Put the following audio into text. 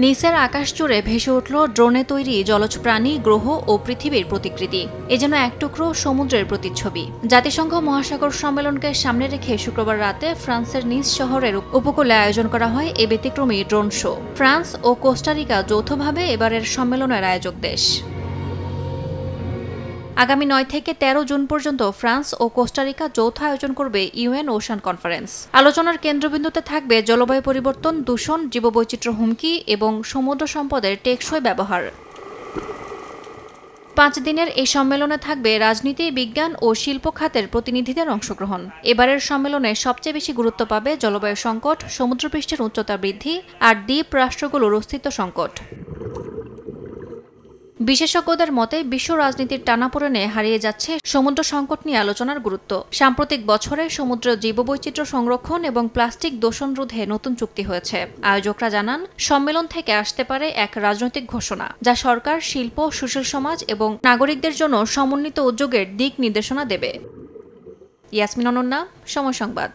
নিচের আকাশ জুড়ে ভেসে উঠল ড্রোনে তৈরি জলজ প্রাণী, গ্রহ ও পৃথিবীর প্রতিকৃতি। এ যেন এক টুকরো সমুদ্রের প্রতিচ্ছবি। জাতিসংঘ মহাসাগর সম্মেলনকে সামনে রেখে শুক্রবার রাতে ফ্রান্সের নিস শহরের উপকূলে আয়োজন করা হয় এ ব্যতিক্রমী ড্রোন শো। ফ্রান্স ও কোস্টারিকা যৌথভাবে এবারের সম্মেলনের আয়োজক দেশ। আগামী 9 থেকে 13 জুন পর্যন্ত ফ্রান্স ও কোস্টারিকা যৌথ আয়োজন করবে ইউএন ওশান কনফারেন্স। আলোচনার কেন্দ্রবিন্দুতে থাকবে জলবায়ু পরিবর্তন, দূষণ, জীববৈচিত্র্য হুমকি এবং সমুদ্র সম্পদের টেকসই ব্যবহার। 5 দিনের এই সম্মেলনে থাকবে রাজনীতি, বিজ্ঞান ও শিল্প খাতের প্রতিনিধিদের অংশগ্রহণ। এবারের সম্মেলনে সবচেয়ে বেশি গুরুত্ব পাবে জলবায়ু সংকট, সমুদ্রপৃষ্ঠের উচ্চতা বৃদ্ধি আর দ্বীপ রাষ্ট্রগুলোর অস্তিত্ব সংকট। বিশেষজ্ঞদের মতে বিশ্ব রাজনীতির টানাপোড়েনে হারিয়ে যাচ্ছে সমুদ্র সংকট নিয়ে আলোচনার গুরুত্ব। সাম্প্রতিক বছরে সমুদ্র জীববৈচিত্র্য সংরক্ষণ এবং প্লাস্টিক দূষণ রোধে নতুন চুক্তি হয়েছে। আয়োজকরা জানান, সম্মেলন থেকে আসতে পারে এক রাজনৈতিক ঘোষণা, যা সরকার, শিল্প, সুশীল সমাজ এবং নাগরিকদের জন্য সমন্বিত উদ্যোগের দিক নির্দেশনা দেবে। ইয়াসমিন অনন্যা, সময় সংবাদ।